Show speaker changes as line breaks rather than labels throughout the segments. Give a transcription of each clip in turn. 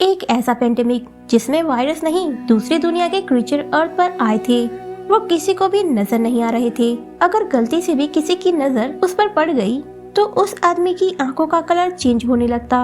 एक ऐसा पेंडेमिक जिसमें वायरस नहीं दूसरी दुनिया के क्रीचर अर्थ पर आए थे, वो किसी को भी नजर नहीं आ रहे थे। अगर गलती से भी किसी की नजर उस पर पड़ गई तो उस आदमी की आंखों का कलर चेंज होने लगता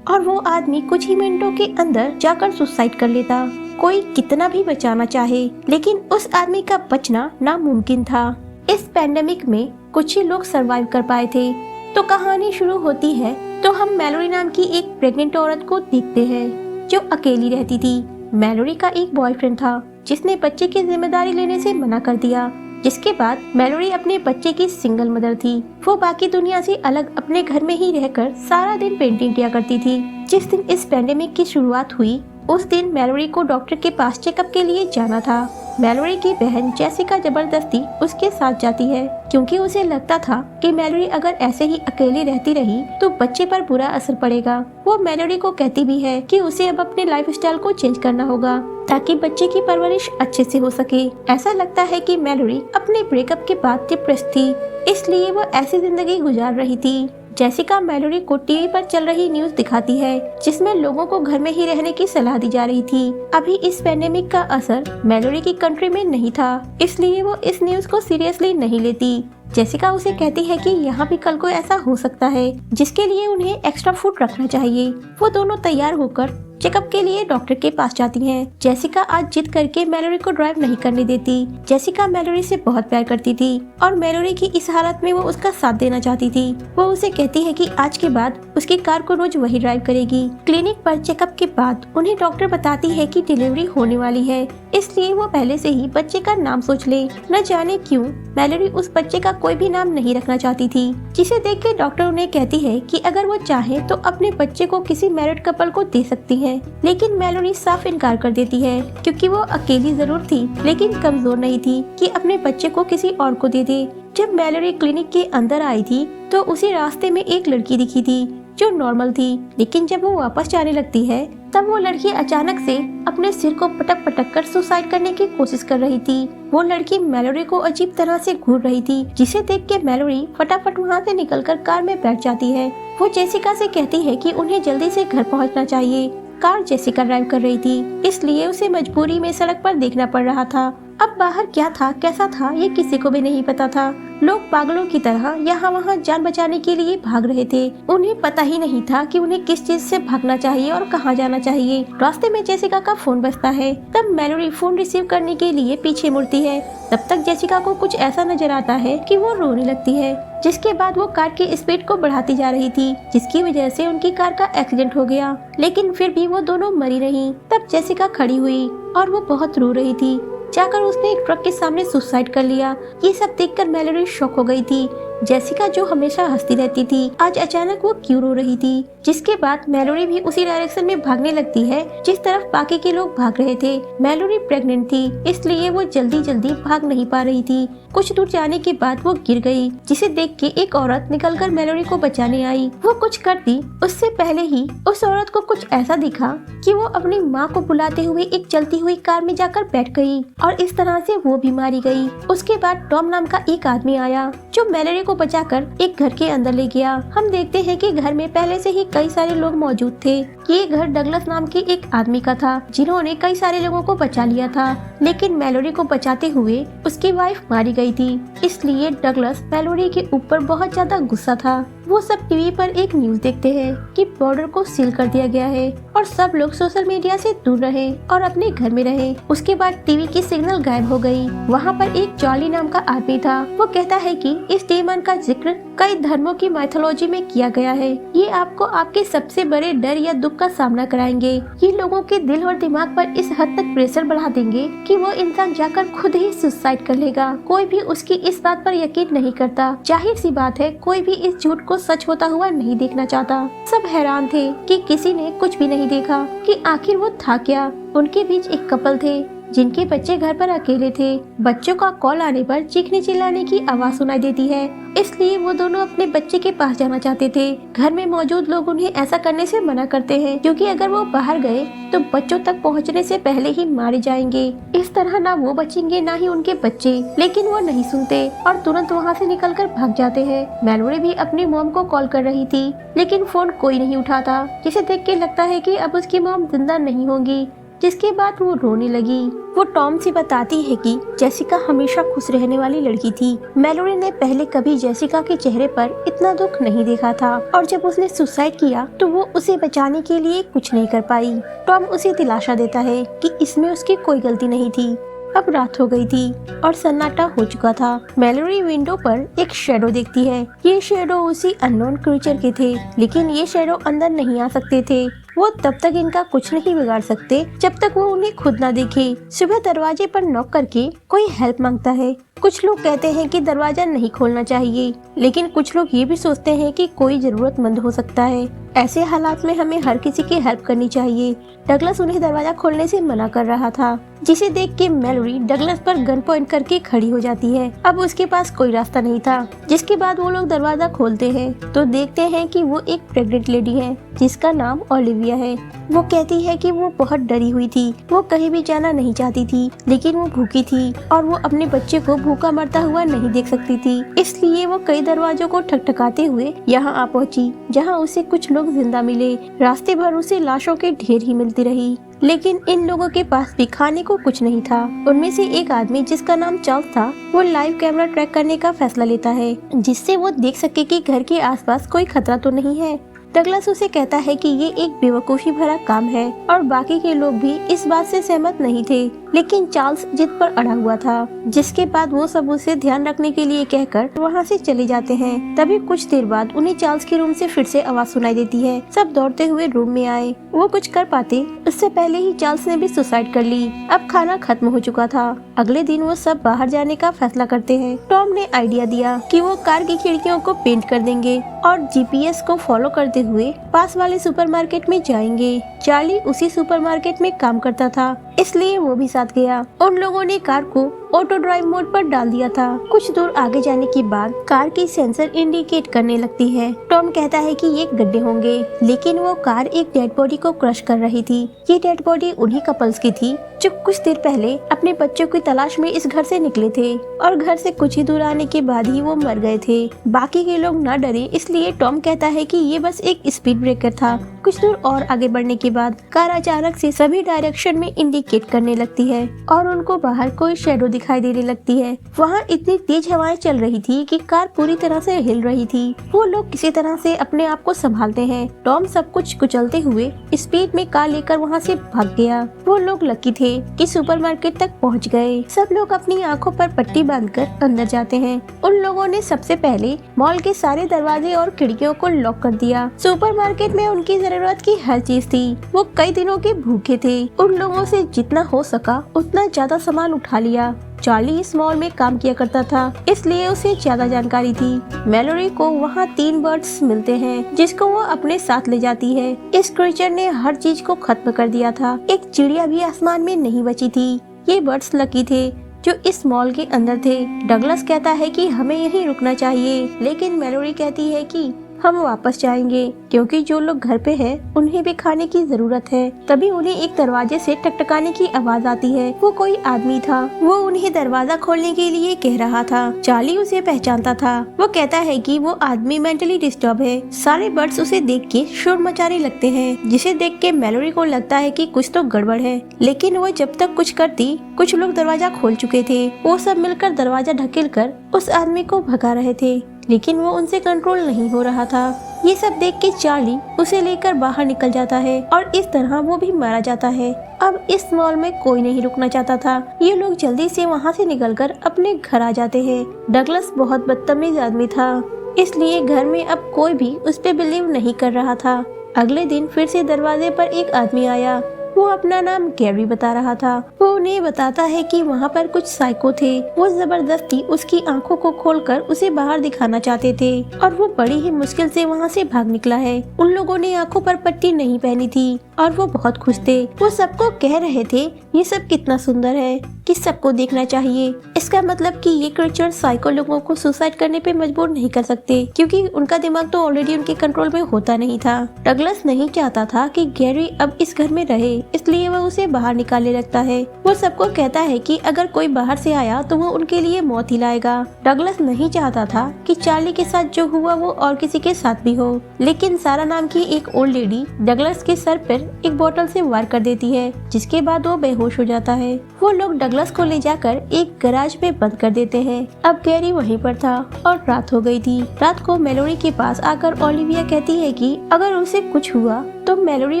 और वो आदमी कुछ ही मिनटों के अंदर जाकर सुसाइड कर लेता। कोई कितना भी बचाना चाहे लेकिन उस आदमी का बचना नामुमकिन था। इस पेंडेमिक में कुछ ही लोग सरवाइव कर पाए थे। तो कहानी शुरू होती है तो हम मैलोरी नाम की एक प्रेग्नेंट औरत को देखते हैं जो अकेली रहती थी। मैलोरी का एक बॉयफ्रेंड था जिसने बच्चे की जिम्मेदारी लेने से मना कर दिया, जिसके बाद मैलोरी अपने बच्चे की सिंगल मदर थी। वो बाकी दुनिया से अलग अपने घर में ही रहकर सारा दिन पेंटिंग किया करती थी। जिस दिन इस पेंडेमिक की शुरुआत हुई उस दिन मैलोरी को डॉक्टर के पास चेकअप के लिए जाना था। मैलोरी की बहन जेसिका जबरदस्ती उसके साथ जाती है क्योंकि उसे लगता था कि मैलोरी अगर ऐसे ही अकेली रहती रही तो बच्चे पर बुरा असर पड़ेगा। वो मैलोरी को कहती भी है कि उसे अब अपने लाइफस्टाइल को चेंज करना होगा ताकि बच्चे की परवरिश अच्छे से हो सके। ऐसा लगता है कि मैलोरी अपने ब्रेकअप के बाद डिप्रेस थी, इसलिए वो ऐसी जिंदगी गुजार रही थी। जेसिका मैलोरी को टीवी पर चल रही न्यूज दिखाती है जिसमें लोगों को घर में ही रहने की सलाह दी जा रही थी। अभी इस पेंडेमिक का असर मैलोरी की कंट्री में नहीं था, इसलिए वो इस न्यूज को सीरियसली नहीं लेती। जेसिका उसे कहती है कि यहाँ भी कल को ऐसा हो सकता है जिसके लिए उन्हें एक्स्ट्रा फूड रखना चाहिए। वो दोनों तैयार होकर चेकअप के लिए डॉक्टर के पास जाती हैं। जेसिका आज जिद करके मैलोरी को ड्राइव नहीं करने देती। जेसिका मैलोरी से बहुत प्यार करती थी और मैलोरी की इस हालत में वो उसका साथ देना चाहती थी। वो उसे कहती है कि आज के बाद उसकी कार को रोज वही ड्राइव करेगी। क्लिनिक पर चेकअप के बाद उन्हें डॉक्टर बताती है कि डिलीवरी होने वाली है, इसलिए वो पहले से ही बच्चे का नाम सोच ले। न जाने क्यों मैलोरी उस बच्चे का कोई भी नाम नहीं रखना चाहती थी, जिसे देख के डॉक्टर उन्हें कहती है कि अगर वो चाहे तो अपने बच्चे को किसी मैरिड कपल को दे सकती है। लेकिन मैलोरी साफ इनकार कर देती है क्योंकि वो अकेली जरूर थी लेकिन कमजोर नहीं थी कि अपने बच्चे को किसी और को दे दे। जब मैलोरी क्लिनिक के अंदर आई थी तो उसी रास्ते में एक लड़की दिखी थी जो नॉर्मल थी, लेकिन जब वो वापस जाने लगती है तब वो लड़की अचानक से अपने सिर को पटक पटक कर सुसाइड करने की कोशिश कर रही थी। वो लड़की मैलोरी को अजीब तरह से घूर रही थी, जिसे देख के मैलोरी फटाफट वहाँ से निकलकर कार में बैठ जाती है। वो जेसिका से कहती है कि उन्हें जल्दी से घर पहुँचना चाहिए। कार जेसिका ड्राइव कर रही थी, इसलिए उसे मजबूरी में सड़क पर देखना पड़ रहा था। अब बाहर क्या था कैसा था ये किसी को भी नहीं पता था। लोग पागलों की तरह यहाँ वहाँ जान बचाने के लिए भाग रहे थे। उन्हें पता ही नहीं था कि उन्हें किस चीज से भागना चाहिए और कहाँ जाना चाहिए। रास्ते में जेसिका का फोन बजता है, तब मैलोरी फोन रिसीव करने के लिए पीछे मुड़ती है। तब तक जेसिका को कुछ ऐसा नजर आता है कि वो रोने लगती है, जिसके बाद वो कार की स्पीड को बढ़ाती जा रही थी, जिसकी वजह से उनकी कार का एक्सीडेंट हो गया। लेकिन फिर भी वो दोनों मरी नहीं। तब जेसिका खड़ी हुई और वो बहुत रो रही थी। जाकर उसने एक ट्रक के सामने सुसाइड कर लिया। ये सब देखकर मैलोरी शॉक हो गई थी। जेसिका जो हमेशा हंसती रहती थी आज अचानक वो क्यों रो रही थी। जिसके बाद मैलोरी भी उसी डायरेक्शन में भागने लगती है जिस तरफ बाकी के लोग भाग रहे थे। मैलोरी प्रेग्नेंट थी, इसलिए वो जल्दी जल्दी भाग नहीं पा रही थी। कुछ दूर जाने के बाद वो गिर गई, जिसे देख के एक औरत निकलकर मैलोरी को बचाने आई। वो कुछ करती उससे पहले ही उस औरत को कुछ ऐसा दिखा कि वो अपनी माँ को बुलाते हुए एक चलती हुई कार में जाकर बैठ गई और इस तरह से वो भी मारी गई। उसके बाद टॉम नाम का एक आदमी आया जो मैलोरी को बचाकर एक घर के अंदर ले गया। हम देखते हैं कि घर में पहले से ही कई सारे लोग मौजूद थे। ये घर डगलस नाम के एक आदमी का था जिन्होंने कई सारे लोगों को बचा लिया था, लेकिन मैलोरी को बचाते हुए उसकी वाइफ मारी गई थी, इसलिए डगलस मैलोरी के ऊपर बहुत ज्यादा गुस्सा था। वो सब टीवी पर एक न्यूज देखते हैं कि बॉर्डर को सील कर दिया गया है और सब लोग सोशल मीडिया से दूर रहे और अपने घर में रहे। उसके बाद टीवी की सिग्नल गायब हो गई। वहाँ पर एक जॉली नाम का आदमी था। वो कहता है कि इस डेमन का जिक्र कई धर्मों की माइथोलॉजी में किया गया है। ये आपको आपके सबसे बड़े डर या दुख का सामना कराएंगे। ये लोगों के दिल और दिमाग पर इस हद तक प्रेशर बढ़ा देंगे कि वो इंसान जाकर खुद ही सुसाइड कर लेगा। कोई भी उसकी इस बात पर यकीन नहीं करता। जाहिर सी बात है कोई भी इस झूठ को सच होता हुआ नहीं देखना चाहता। सब हैरान थे कि किसी ने कुछ भी नहीं देखा कि आखिर वो था क्या। उनके बीच एक कपल थे जिनके बच्चे घर पर अकेले थे। बच्चों का कॉल आने पर चीखने चिल्लाने की आवाज सुनाई देती है, इसलिए वो दोनों अपने बच्चे के पास जाना चाहते थे। घर में मौजूद लोग उन्हें ऐसा करने से मना करते हैं, क्योंकि अगर वो बाहर गए तो बच्चों तक पहुंचने से पहले ही मारे जाएंगे। इस तरह ना वो बचेंगे ना ही उनके बच्चे, लेकिन वो नहीं सुनते और तुरंत वहाँ से निकलकर भाग जाते हैं। मैलोरी भी अपनी मॉम को कॉल कर रही थी, लेकिन फोन कोई नहीं उठाता, जिसे देख के लगता है कि अब उसकी मॉम जिंदा नहीं होंगी। जिसके बाद वो रोने लगी। वो टॉम से बताती है कि जेसिका हमेशा खुश रहने वाली लड़की थी। मैलोरी ने पहले कभी जेसिका के चेहरे पर इतना दुख नहीं देखा था, और जब उसने सुसाइड किया तो वो उसे बचाने के लिए कुछ नहीं कर पाई। टॉम उसे दिलासा देता है कि इसमें उसकी कोई गलती नहीं थी। अब रात हो गई थी और सन्नाटा हो चुका था। मैलोरी विंडो पर एक शैडो देखती है। ये शैडो उसी अननोन क्रीचर के थे, लेकिन ये शैडो अंदर नहीं आ सकते थे। वो तब तक इनका कुछ नहीं बिगाड़ सकते जब तक वो उन्हें खुद ना देखे। सुबह दरवाजे पर नॉक करके कोई हेल्प मांगता है। कुछ लोग कहते हैं कि दरवाजा नहीं खोलना चाहिए, लेकिन कुछ लोग ये भी सोचते हैं कि कोई जरूरतमंद हो सकता है। ऐसे हालात में हमें हर किसी की हेल्प करनी चाहिए। डगलस उन्हें दरवाजा खोलने से मना कर रहा था, जिसे देख के मैलोरी डगलस पर गन पॉइंट करके खड़ी हो जाती है। अब उसके पास कोई रास्ता नहीं था। जिसके बाद वो लोग दरवाजा खोलते हैं तो देखते हैं कि वो एक प्रेग्नेंट लेडी है, जिसका नाम ओलिविया है। वो कहती है कि वो बहुत डरी हुई थी। वो कहीं भी जाना नहीं चाहती थी, लेकिन वो भूखी थी और वो अपने बच्चे को भूखा मरता हुआ नहीं देख सकती थी। इसलिए वो कई दरवाजों को ठकठकाते हुए यहाँ आ पहुँची, जहाँ उसे कुछ लोग जिंदा मिले। रास्ते भर उसे लाशों के ढेर ही मिलती रही, लेकिन इन लोगों के पास भी खाने को कुछ नहीं था। उनमें से एक आदमी, जिसका नाम चार्ल्स था, वो लाइव कैमरा ट्रैक करने का फैसला लेता है, जिससे वो देख सके कि घर के आसपास कोई खतरा तो नहीं है। डगलस उसे कहता है कि ये एक बेवकूफी भरा काम है, और बाकी के लोग भी इस बात से सहमत नहीं थे, लेकिन चार्ल्स जिद पर अड़ा हुआ था। जिसके बाद वो सब उसे ध्यान रखने के लिए कहकर वहाँ से चले जाते हैं। तभी कुछ देर बाद उन्हें चार्ल्स के रूम से फिर से आवाज सुनाई देती है। सब दौड़ते हुए रूम में आए। वो कुछ कर पाते उससे पहले ही चार्ल्स ने भी सुसाइड कर ली। अब खाना खत्म हो चुका था। अगले दिन वो सब बाहर जाने का फैसला करते हैं। टॉम ने आइडिया दिया कि वो कार की खिड़कियों को पेंट कर देंगे और जीपीएस को फॉलो करते हुए पास वाले सुपरमार्केट में जाएंगे। चार्ली उसी सुपरमार्केट में काम करता था, इसलिए वो भी साथ गया। उन लोगों ने कार को ऑटो ड्राइव मोड पर डाल दिया था। कुछ दूर आगे जाने के बाद कार की सेंसर इंडिकेट करने लगती है। टॉम कहता है कि ये गड्ढे होंगे, लेकिन वो कार एक डेड बॉडी को क्रश कर रही थी। ये डेड बॉडी उन्हीं कपल्स की थी जो कुछ देर पहले अपने बच्चों की तलाश में इस घर से निकले थे, और घर से कुछ ही दूर आने के बाद ही वो मर गए थे। बाकी के लोग न डरे, इसलिए टॉम कहता है कि ये बस एक स्पीड ब्रेकर था। कुछ दूर और आगे बढ़ने के बाद कार अचानक से सभी डायरेक्शन में इंडिकेट करने लगती है और उनको बाहर कोई शैडो दिखाई देने लगती है। वहाँ इतनी तेज हवाएं चल रही थी कि कार पूरी तरह से हिल रही थी। वो लोग किसी तरह से अपने आप को संभालते हैं। टॉम सब कुछ कुचलते हुए स्पीड में कार लेकर वहाँ से भाग गया। वो लोग लकी थे कि सुपरमार्केट तक पहुँच गए। सब लोग अपनी आंखों पर पट्टी बांधकर अंदर जाते हैं। उन लोगों ने सबसे पहले मॉल के सारे दरवाजे और खिड़कियों को लॉक कर दिया। सुपरमार्केट में उनकी जरूरत की हर चीज थी। वो कई दिनों के भूखे थे। उन लोगों से जितना हो सका उतना ज्यादा सामान उठा लिया। चार्ली इस मॉल में काम किया करता था, इसलिए उसे ज्यादा जानकारी थी। मैलोरी को वहाँ 3 बर्ड्स मिलते हैं, जिसको वो अपने साथ ले जाती है। इस क्रीचर ने हर चीज को खत्म कर दिया था। एक चिड़िया भी आसमान में नहीं बची थी। ये बर्ड्स लकी थे जो इस मॉल के अंदर थे। डगलस कहता है कि हमें यहीं रुकना चाहिए, लेकिन मैलोरी कहती है कि हम वापस जाएंगे, क्योंकि जो लोग घर पे हैं उन्हें भी खाने की जरूरत है। तभी उन्हें एक दरवाजे से टकटकाने की आवाज आती है। वो कोई आदमी था। वो उन्हें दरवाजा खोलने के लिए कह रहा था। चार्ली उसे पहचानता था। वो कहता है कि वो आदमी मेंटली डिस्टर्ब है। सारे बर्ड्स उसे देख के शोर मचाने लगते हैं, जिसे देख के मैलोरी को लगता है कि कुछ तो गड़बड़ है। लेकिन वो जब तक कुछ करती, कुछ लोग दरवाजा खोल चुके थे। वो सब मिलकर दरवाजा ढकेल कर उस आदमी को भगा रहे थे, लेकिन वो उनसे कंट्रोल नहीं हो रहा था। ये सब देख के चार्ली उसे लेकर बाहर निकल जाता है और इस तरह वो भी मारा जाता है। अब इस मॉल में कोई नहीं रुकना चाहता था। ये लोग जल्दी से वहाँ से निकलकर अपने घर आ जाते हैं। डगलस बहुत बदतमीज आदमी था, इसलिए घर में अब कोई भी उस पे बिलीव नहीं कर रहा था। अगले दिन फिर से दरवाजे पर एक आदमी आया। वो अपना नाम गैरी बता रहा था। वो उन्हें बताता है कि वहाँ पर कुछ साइको थे। वो जबरदस्ती उसकी आंखों को खोलकर उसे बाहर दिखाना चाहते थे और वो बड़ी ही मुश्किल से वहाँ से भाग निकला है। उन लोगों ने आंखों पर पट्टी नहीं पहनी थी और वो बहुत खुश थे। वो सबको कह रहे थे ये सब कितना सुंदर है कि सबको देखना चाहिए। इसका मतलब कि ये क्रीचर साइको लोगों को सुसाइड करने पे मजबूर नहीं कर सकते, क्योंकि उनका दिमाग तो ऑलरेडी उनके कंट्रोल में होता नहीं था। डगलस नहीं चाहता था कि गैरी अब इस घर में रहे, इसलिए वो उसे बाहर निकाले रखता है। वो सबको कहता है कि अगर कोई बाहर से आया तो वो उनके लिए मौत ही लाएगा। डगलस नहीं चाहता था कि चार्ली के साथ जो हुआ वो और किसी के साथ भी हो, लेकिन सारा नाम की एक ओल्ड लेडी डगलस के सर पर एक बोतल से वार कर देती है, जिसके बाद वो बेहोश हो जाता है। वो लोग डगलस को ले जाकर एक गैराज में बंद कर देते हैं। अब गैरी वहीं पर था और रात हो गई थी। रात को मेलोडी के पास आकर ओलिविया कहती है कि अगर उसे कुछ हुआ तो मेलोडी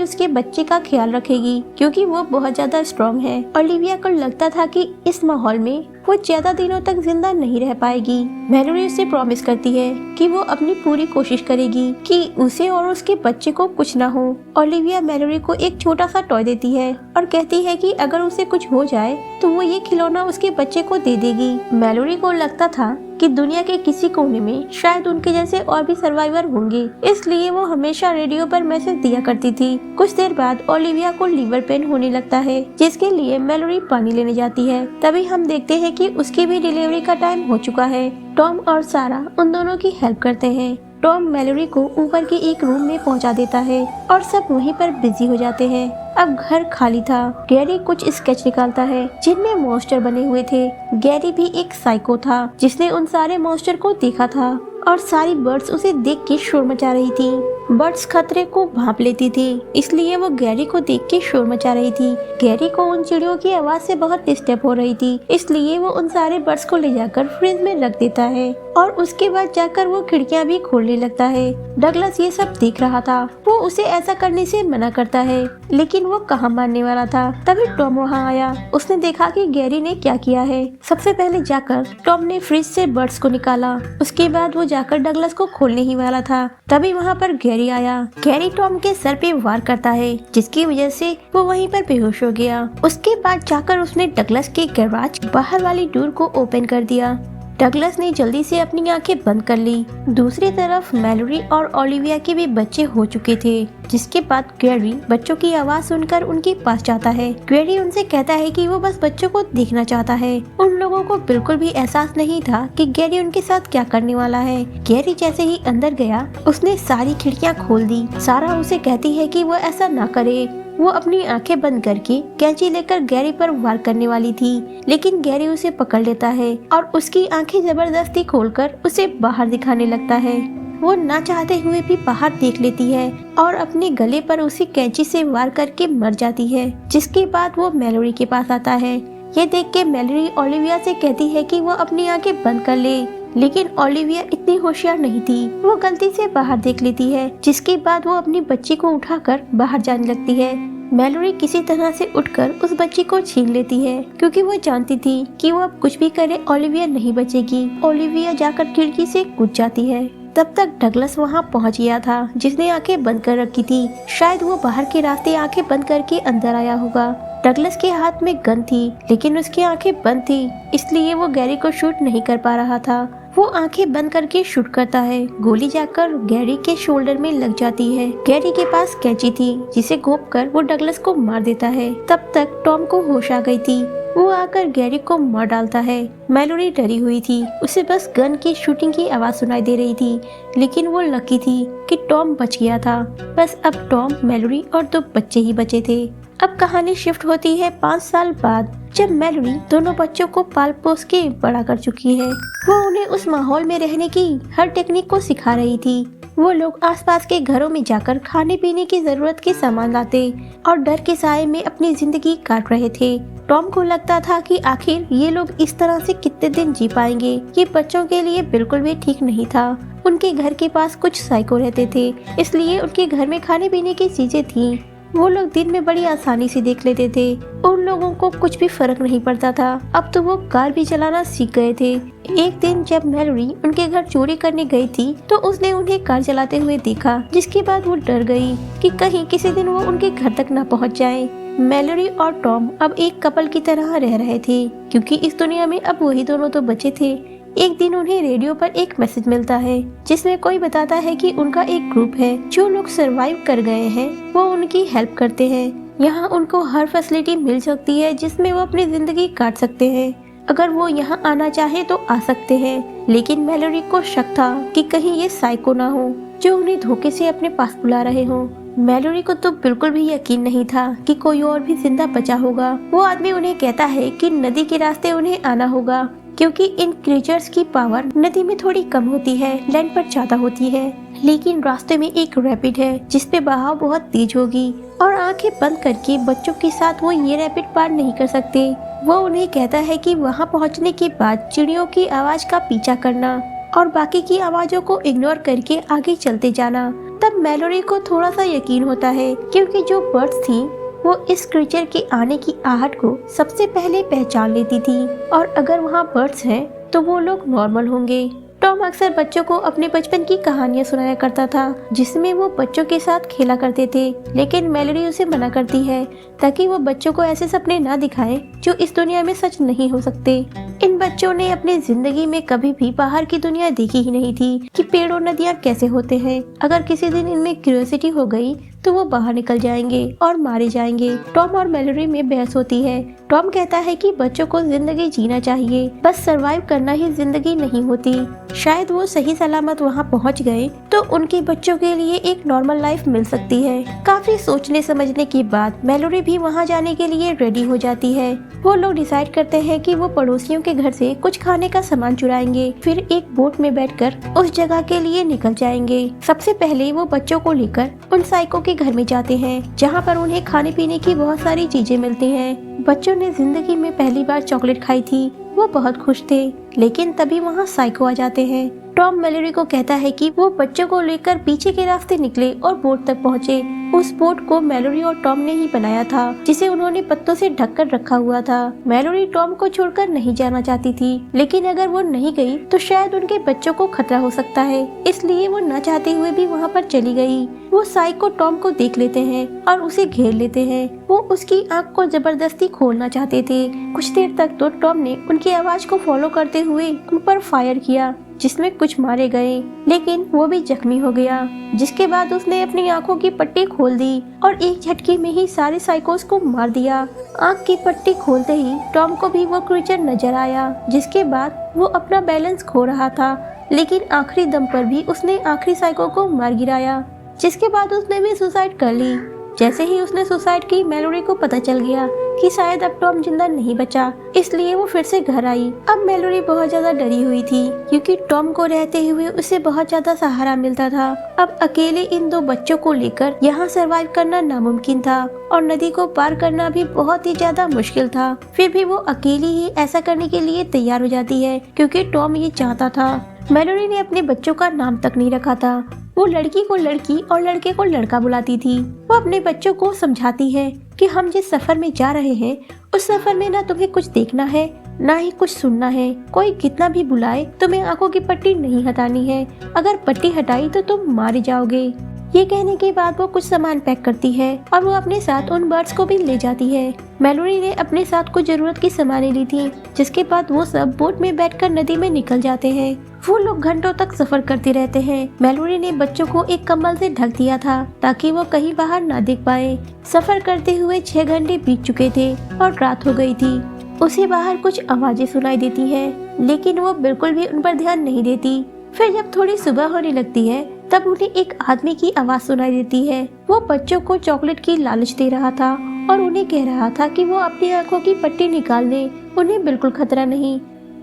उसके बच्चे का ख्याल रखेगी, क्योंकि वो बहुत ज्यादा स्ट्रॉन्ग है। ओलिविया को लगता था कि इस माहौल में वो ज्यादा दिनों तक जिंदा नहीं रह पाएगी। मेलोडी उसे प्रॉमिस करती है कि वो अपनी पूरी कोशिश करेगी कि उसे और उसके बच्चे को कुछ ना हो। ओलिविया मेलोडी को एक छोटा सा टॉय देती है और कहती है कि अगर उसे कुछ हो जाए तो वो ये खिलौना उसके बच्चे को दे देगी। मेलोडी को लगता था कि दुनिया के किसी कोने में शायद उनके जैसे और भी सर्वाइवर होंगे, इसलिए वो हमेशा रेडियो पर मैसेज दिया करती थी। कुछ देर बाद ओलिविया को लीवर पेन होने लगता है, जिसके लिए मेलोडी पानी लेने जाती है। तभी हम देखते हैं कि उसकी भी डिलीवरी का टाइम हो चुका है। टॉम और सारा उन दोनों की हेल्प करते हैं। टॉम मेलोडी को ऊपर के एक रूम में पहुंचा देता है और सब वहीं पर बिजी हो जाते हैं। अब घर खाली था। गैरी कुछ स्केच निकालता है जिनमें मॉन्स्टर बने हुए थे। गैरी भी एक साइको था जिसने उन सारे मॉन्स्टर को देखा था और सारी बर्ड्स उसे देख के शोर मचा रही थी। बर्ड्स खतरे को भांप लेती थी, इसलिए वो गैरी को देख के शोर मचा रही थी। गैरी को उन चिड़ियों की आवाज से बहुत डिस्टर्ब हो रही थी, इसलिए वो उन सारे बर्ड्स को ले जाकर फ्रिज में रख देता है और उसके बाद जाकर वो खिड़कियां भी खोलने लगता है। डगलस ये सब देख रहा था। वो उसे ऐसा करने से मना करता है, लेकिन वो कहाँ मानने वाला था। तभी टॉम वहाँ आया। उसने देखा कि गैरी ने क्या किया है। सबसे पहले जाकर टॉम ने फ्रिज से बर्ड्स को निकाला। उसके बाद वो जाकर डगलस को खोलने ही वाला था, तभी वहाँ पर गैरी आया। गैरी टॉम के सर पे वार करता है, जिसकी वजह से वो वहीं पर बेहोश हो गया। उसके बाद जाकर उसने डगलस के गैराज बाहर वाली डोर को ओपन कर दिया। डगलस ने जल्दी से अपनी आंखें बंद कर ली। दूसरी तरफ मेलोडी और ओलिविया के भी बच्चे हो चुके थे, जिसके बाद गैरी बच्चों की आवाज सुनकर उनके पास जाता है। गैरी उनसे कहता है कि वो बस बच्चों को देखना चाहता है। उन लोगों को बिल्कुल भी एहसास नहीं था कि गैरी उनके साथ क्या करने वाला है। गैरी जैसे ही अंदर गया, उसने सारी खिड़कियां खोल दी। सारा उसे कहती है कि वो ऐसा ना करे। वो अपनी आंखें बंद करके कैंची लेकर गैरी पर वार करने वाली थी, लेकिन गैरी उसे पकड़ लेता है और उसकी आंखें जबरदस्ती खोलकर उसे बाहर दिखाने लगता है। वो ना चाहते हुए भी बाहर देख लेती है और अपने गले पर उसे कैंची से वार करके मर जाती है, जिसके बाद वो मेलोडी के पास आता है। ये देख के मेलोडी ओलिविया से कहती है कि वो अपनी आंखें बंद कर ले, लेकिन ओलिविया इतनी होशियार नहीं थी। वो गलती से बाहर देख लेती है, जिसके बाद वो अपनी बच्ची को उठाकर बाहर जाने लगती है। मेलोडी किसी तरह से उठकर उस बच्ची को छीन लेती है, क्योंकि वो जानती थी कि वो अब कुछ भी करे ओलिविया नहीं बचेगी। ओलिविया जाकर खिड़की से कूद जाती है। तब तक डगलस वहाँ पहुँच गया था, जिसने आंखें बंद कर रखी थी। शायद वो बाहर के रास्ते आंखें बंद करके अंदर आया होगा। डगलस के हाथ में गन थी, लेकिन उसकी आंखें बंद थी, इसलिए वो गैरी को शूट नहीं कर पा रहा था। वो आंखें बंद करके शूट करता है। गोली जाकर गैरी के शोल्डर में लग जाती है। गैरी के पास कैंची थी, जिसे घोंपकर वो डगलस को मार देता है। तब तक टॉम को होश आ गई थी। वो आकर गैरी को मार डालता है। मेलोडी डरी हुई थी। उसे बस गन की शूटिंग की आवाज सुनाई दे रही थी, लेकिन वो लकी थी कि टॉम बच गया था। बस अब टॉम, मेलोडी और 2 बच्चे ही बचे थे। अब कहानी शिफ्ट होती है 5 साल बाद, जब मेलोडी दोनों बच्चों को पाल पोस के बड़ा कर चुकी है। वो उन्हें उस माहौल में रहने की हर टेक्निक को सिखा रही थी। वो लोग आसपास के घरों में जाकर खाने पीने की जरूरत के सामान लाते और डर के साए में अपनी जिंदगी काट रहे थे। टॉम को लगता था कि आखिर ये लोग इस तरह से कितने दिन जी पाएंगे। ये बच्चों के लिए बिल्कुल भी ठीक नहीं था। उनके घर के पास कुछ साइको रहते थे, इसलिए उनके घर में खाने पीने की चीजें थी। वो लोग दिन में बड़ी आसानी से देख लेते थे। उन लोगों को कुछ भी फर्क नहीं पड़ता था। अब तो वो कार भी चलाना सीख गए थे। एक दिन जब मेलोडी उनके घर चोरी करने गई थी, तो उसने उन्हें कार चलाते हुए देखा, जिसके बाद वो डर गई कि कहीं किसी दिन वो उनके घर तक न पहुंच जाए। मैलोरी और टॉम अब एक कपल की तरह रह रहे थे, क्योंकि इस दुनिया में अब वही दोनों तो बचे थे। एक दिन उन्हें रेडियो पर एक मैसेज मिलता है जिसमें कोई बताता है कि उनका एक ग्रुप है जो लोग सरवाइव कर गए हैं, वो उनकी हेल्प करते हैं। यहाँ उनको हर फैसिलिटी मिल सकती है जिसमें वो अपनी जिंदगी काट सकते हैं। अगर वो यहाँ आना चाहे तो आ सकते हैं, लेकिन मैलोरी को शक था कि कहीं ये साइको ना हो जो उन्हें धोखे से अपने पास बुला रहे हों। मैलोरी को तो बिल्कुल भी यकीन नहीं था कि कोई और भी जिंदा बचा होगा। वो आदमी उन्हें कहता है कि नदी के रास्ते उन्हें आना होगा, क्योंकि इन क्रीचर्स की पावर नदी में थोड़ी कम होती है, लैंड पर ज्यादा होती है। लेकिन रास्ते में एक रैपिड है जिसपे बहाव बहुत तेज होगी और आंखें बंद करके बच्चों के साथ वो ये रैपिड पार नहीं कर सकते। वो उन्हें कहता है कि वहाँ पहुँचने के बाद चिड़ियों की आवाज का पीछा करना और बाकी की आवाजों को इग्नोर करके आगे चलते जाना। तब मैलोरी को थोड़ा सा यकीन होता है, क्योंकि जो बर्ड्स थी वो इस क्रीचर के आने की आहट को सबसे पहले पहचान लेती थी, और अगर वहाँ बर्ड्स हैं तो वो लोग नॉर्मल होंगे। टॉम अक्सर बच्चों को अपने बचपन की कहानियां सुनाया करता था जिसमें वो बच्चों के साथ खेला करते थे, लेकिन मैलोरी उसे मना करती है ताकि वो बच्चों को ऐसे सपने ना दिखाए जो इस दुनिया में सच नहीं हो सकते। इन बच्चों ने अपनी जिंदगी में कभी भी बाहर की दुनिया देखी ही नहीं थी कि पेड़ और नदियाँ कैसे होते हैं। अगर किसी दिन इनमें क्यूरियोसिटी हो गई तो वो बाहर निकल जाएंगे और मारे जाएंगे। टॉम और मैलोरी में बहस होती है। टॉम कहता है कि बच्चों को जिंदगी जीना चाहिए, बस सरवाइव करना ही जिंदगी नहीं होती। शायद वो सही सलामत वहाँ पहुँच गए तो उनके बच्चों के लिए एक नॉर्मल लाइफ मिल सकती है। काफी सोचने समझने के बाद मैलोरी भी वहाँ जाने के लिए रेडी हो जाती है। वो लोग डिसाइड करते हैं कि वो पड़ोसियों के घर से कुछ खाने का सामान चुराएंगे, फिर एक बोट में बैठकर उस जगह के लिए निकल जाएंगे। सबसे पहले वो बच्चों को लेकर उन साइको के घर में जाते हैं, जहाँ पर उन्हें खाने पीने की बहुत सारी चीजें मिलती हैं। बच्चों ने जिंदगी में पहली बार चॉकलेट खाई थी, वो बहुत खुश थे, लेकिन तभी वहाँ साइको आ जाते हैं। टॉम मैलोरी को कहता है कि वो बच्चों को लेकर पीछे के रास्ते निकले और बोट तक पहुँचे। उस बोट को मैलोरी और टॉम ने ही बनाया था, जिसे उन्होंने पत्तों से ढककर रखा हुआ था। मैलोरी टॉम को छोड़कर नहीं जाना चाहती थी, लेकिन अगर वो नहीं गई तो शायद उनके बच्चों को खतरा हो सकता है, इसलिए वो न चाहते हुए भी वहाँ पर चली गई। वो साइको टॉम को देख लेते हैं और उसे घेर लेते हैं। वो उसकी आंख को जबरदस्ती खोलना चाहते थे। कुछ देर तक तो टॉम ने उनकी आवाज को फॉलो करते हुए उन पर फायर किया, जिसमें कुछ मारे गए, लेकिन वो भी जख्मी हो गया। जिसके बाद उसने अपनी आंखों की पट्टी खोल दी और एक झटके में ही सारे साइकोस को मार दिया। आंख की पट्टी खोलते ही टॉम को भी वो क्रीचर नजर आया, जिसके बाद वो अपना बैलेंस खो रहा था, लेकिन आखिरी दम पर भी उसने आखिरी साइको को मार गिराया। जिसके बाद उसने भी सुसाइड कर ली। जैसे ही उसने सुसाइड की, मैलोरी को पता चल गया कि शायद अब टॉम जिंदा नहीं बचा, इसलिए वो फिर से घर आई। अब मैलोरी बहुत ज्यादा डरी हुई थी, क्योंकि टॉम को रहते हुए उसे बहुत ज्यादा सहारा मिलता था। अब अकेले इन दो बच्चों को लेकर यहाँ सरवाइव करना नामुमकिन था और नदी को पार करना भी बहुत ही ज्यादा मुश्किल था। फिर भी वो अकेली ही ऐसा करने के लिए तैयार हो जाती है, क्योंकि टॉम ये चाहता था। मैलोरी ने अपने बच्चों का नाम तक नहीं रखा था। वो लड़की को लड़की और लड़के को लड़का बुलाती थी। वो अपने बच्चों को समझाती है कि हम जिस सफर में जा रहे हैं उस सफर में ना तुम्हें कुछ देखना है ना ही कुछ सुनना है। कोई कितना भी बुलाए तुम्हें आंखों की पट्टी नहीं हटानी है, अगर पट्टी हटाई तो तुम मारे जाओगे। ये कहने के बाद वो कुछ सामान पैक करती है और वो अपने साथ उन बर्ड्स को भी ले जाती है। मैलोरी ने अपने साथ कुछ जरूरत की सामानें ली थी, जिसके बाद वो सब बोट में बैठकर नदी में निकल जाते हैं। वो लोग घंटों तक सफर करते रहते हैं। मैलोरी ने बच्चों को एक कंबल से ढक दिया था ताकि वो कहीं बाहर ना देख पाए। सफर करते हुए 6 घंटे बीत चुके थे और रात हो गई थी। उसे बाहर कुछ आवाजें सुनाई देती हैं, लेकिन वो बिल्कुल भी उन पर ध्यान नहीं देती। फिर जब थोड़ी सुबह होने लगती है तब उन्हें एक आदमी की आवाज सुनाई देती है। वो बच्चों को चॉकलेट की लालच दे रहा था और उन्हें कह रहा था कि वो अपनी आंखों की पट्टी निकाल ले, उन्हें बिल्कुल खतरा नहीं।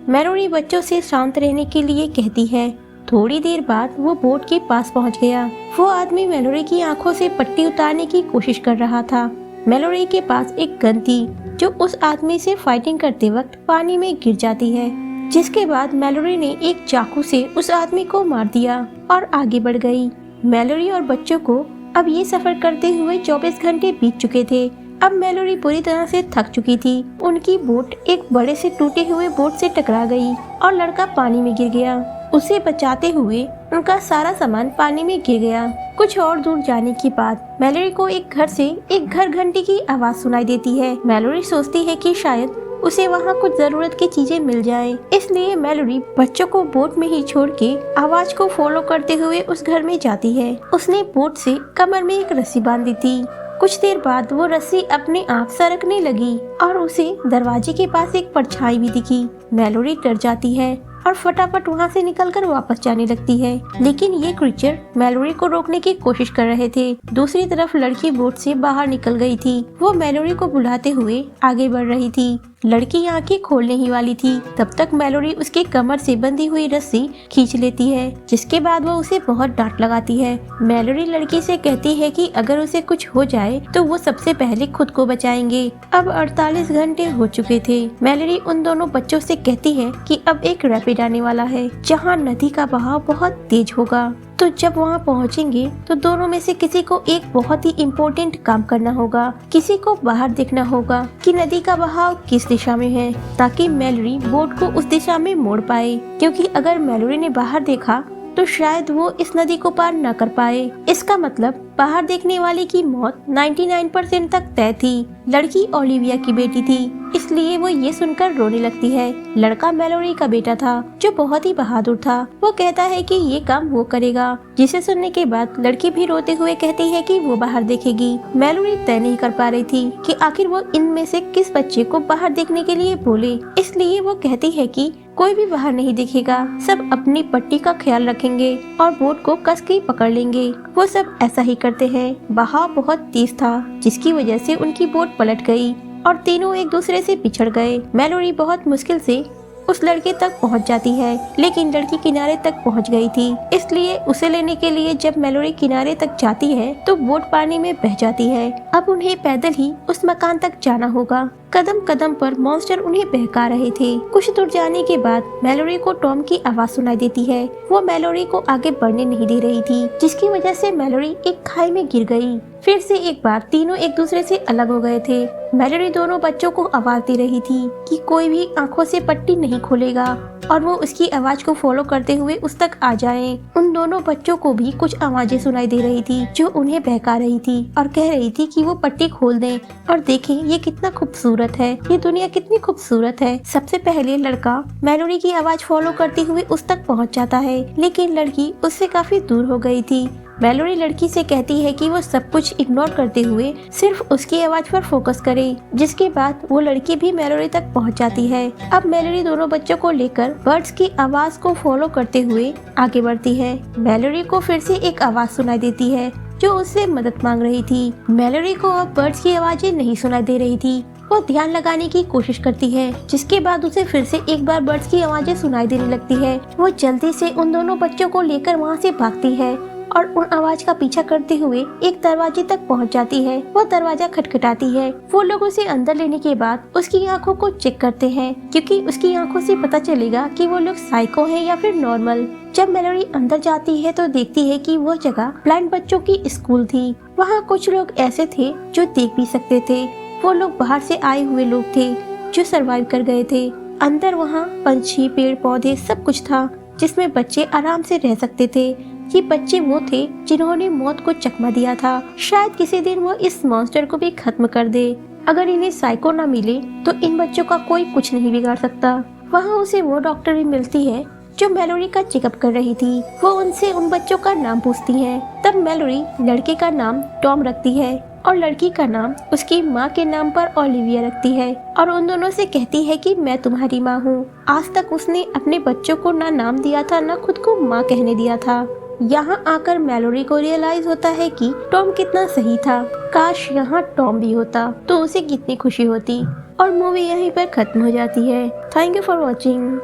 मैलोरी बच्चों से शांत रहने के लिए कहती है। थोड़ी देर बाद वो बोट के पास पहुंच गया। वो आदमी मैलोरी की आंखों से पट्टी उतारने की कोशिश कर रहा था। मैलोरी के पास एक गन थी जो उस आदमी से फाइटिंग करते वक्त पानी में गिर जाती है, जिसके बाद मैलोरी ने एक चाकू से उस आदमी को मार दिया और आगे बढ़ गई। मैलोरी और बच्चों को अब ये सफर करते हुए 24 घंटे बीत चुके थे। अब मैलोरी पूरी तरह से थक चुकी थी। उनकी बोट एक बड़े से टूटे हुए बोट से टकरा गई और लड़का पानी में गिर गया। उसे बचाते हुए उनका सारा सामान पानी में गिर गया। कुछ और दूर जाने के बाद मैलोरी को एक घर से एक घर घंटी की आवाज सुनाई देती है। मैलोरी सोचती है कि शायद उसे वहाँ कुछ जरूरत की चीजें मिल जाएं। इसलिए मैलोरी बच्चों को बोट में ही छोड़ के आवाज को फॉलो करते हुए उस घर में जाती है। उसने बोट से कमर में एक रस्सी बांधी थी। कुछ देर बाद वो रस्सी अपने आप सरकने लगी और उसे दरवाजे के पास एक परछाई भी दिखी। मैलोरी डर जाती है और फटाफट वहाँ से निकलकर वापस जाने लगती है, लेकिन ये क्रीचर मैलोरी को रोकने की कोशिश कर रहे थे। दूसरी तरफ लड़की बोट से बाहर निकल गई थी। वो मैलोरी को बुलाते हुए आगे बढ़ रही थी। लड़की आंखें खोलने ही वाली थी, तब तक मैलोरी उसके कमर से बंधी हुई रस्सी खींच लेती है, जिसके बाद वो उसे बहुत डांट लगाती है। मैलोरी लड़की से कहती है कि अगर उसे कुछ हो जाए तो वो सबसे पहले खुद को बचाएंगे। अब 48 घंटे हो चुके थे। मैलोरी उन दोनों बच्चों से कहती है कि अब एक रैपिड आने वाला है, जहाँ नदी का बहाव बहुत तेज होगा। तो जब वहाँ पहुँचेंगे तो दोनों में से किसी को एक बहुत ही इम्पोर्टेंट काम करना होगा। किसी को बाहर देखना होगा कि नदी का बहाव किस दिशा में है, ताकि मैलोरी बोट को उस दिशा में मोड़ पाए, क्योंकि अगर मैलोरी ने बाहर देखा तो शायद वो इस नदी को पार न कर पाए। इसका मतलब बाहर देखने वाले की मौत 99% तक तय थी। लड़की ओलिविया की बेटी थी, इसलिए वो ये सुनकर रोने लगती है। लड़का मैलोरी का बेटा था, जो बहुत ही बहादुर था। वो कहता है कि ये काम वो करेगा, जिसे सुनने के बाद लड़की भी रोते हुए कहती है कि वो बाहर देखेगी। मैलोरी तय नहीं कर पा रही थी कि आखिर वो इनमें से किस बच्चे को बाहर देखने के लिए बोले, इसलिए वो कहती है कि कोई भी बाहर नहीं दिखेगा, सब अपनी पट्टी का ख्याल रखेंगे और बोट को कस के पकड़ लेंगे। वो सब ऐसा ही करते हैं। बहाव बहुत तेज था, जिसकी वजह से उनकी बोट पलट गई और तीनों एक दूसरे से बिछड़ गए। मैलोरी बहुत मुश्किल से उस लड़के तक पहुंच जाती है, लेकिन लड़की किनारे तक पहुंच गई थी, इसलिए उसे लेने के लिए जब मैलोरी किनारे तक जाती है तो बोट पानी में बह जाती है। अब उन्हें पैदल ही उस मकान तक जाना होगा। कदम कदम पर मॉन्स्टर उन्हें बहका रहे थे। कुछ दूर जाने के बाद मैलोरी को टॉम की आवाज सुनाई देती है। वो मैलोरी को आगे बढ़ने नहीं दे रही थी, जिसकी वजह से मैलोरी एक खाई में गिर गई। फिर से एक बार तीनों एक दूसरे से अलग हो गए थे। मैलोरी दोनों बच्चों को आवाज दे रही थी कि कोई भी आंखों से पट्टी नहीं खोलेगा और वो उसकी आवाज को फॉलो करते हुए उस तक आ जाएं। उन दोनों बच्चों को भी कुछ आवाजें सुनाई दे रही थी, जो उन्हें बहका रही थी और कह रही थी कि वो पट्टी खोल दें और देखें ये कितना खूबसूरत है, ये दुनिया कितनी खूबसूरत है। सबसे पहले लड़का मैलोरी की आवाज फॉलो करते हुए उस तक पहुंच जाता है, लेकिन लड़की उससे काफी दूर हो गई थी। मैलोरी लड़की से कहती है कि वो सब कुछ इग्नोर करते हुए सिर्फ उसकी आवाज पर फोकस करे, जिसके बाद वो लड़की भी मैलोरी तक पहुंच जाती है। अब मैलोरी दोनों बच्चों को लेकर बर्ड्स की आवाज को फॉलो करते हुए आगे बढ़ती है। मैलोरी को फिर से एक आवाज सुनाई देती है, जो उससे मदद मांग रही थी। मैलोरी को अब बर्ड्स की आवाजें नहीं सुनाई दे रही थी। वो ध्यान लगाने की कोशिश करती है, जिसके बाद उसे फिर से एक बार बर्ड्स की आवाजें सुनाई देने लगती है। वो जल्दी से उन दोनों बच्चों को लेकर वहाँ से भागती है और उन आवाज का पीछा करते हुए एक दरवाजे तक पहुंच जाती है। वो दरवाजा खटखटाती है। वो लोग उसे अंदर लेने के बाद उसकी आंखों को चेक करते हैं, क्योंकि उसकी आंखों से पता चलेगा कि वो लोग साइको हैं या फिर नॉर्मल। जब मैलोरी अंदर जाती है तो देखती है कि वो जगह ब्लाइंड बच्चों की स्कूल थी। वहाँ कुछ लोग ऐसे थे जो देख भी सकते थे। वो लोग बाहर से आए हुए लोग थे जो सरवाइव कर गए थे। अंदर वहाँ पंछी, पेड़ पौधे सब कुछ था, जिसमें बच्चे आराम से रह सकते थे। ये बच्चे वो थे जिन्होंने मौत को चकमा दिया था। शायद किसी दिन वो इस मॉन्स्टर को भी खत्म कर दे। अगर इन्हें साइको ना मिले तो इन बच्चों का कोई कुछ नहीं बिगाड़ सकता। वहाँ उसे वो डॉक्टर भी मिलती है जो मैलोरी का चेकअप कर रही थी। वो उनसे उन बच्चों का नाम पूछती है। तब मैलोरी लड़के का नाम टॉम रखती है और लड़की का नाम उसकी माँ के नाम पर ओलिविया रखती है और उन दोनों से कहती है कि मैं तुम्हारी माँ हूँ। आज तक उसने अपने बच्चों को ना नाम दिया था, ना खुद को माँ कहने दिया था। यहाँ आकर मैलोरी को रियलाइज होता है कि टॉम कितना सही था। काश यहाँ टॉम भी होता तो उसे कितनी खुशी होती। और मूवी यहीं पर खत्म हो जाती है। Thank you for watching.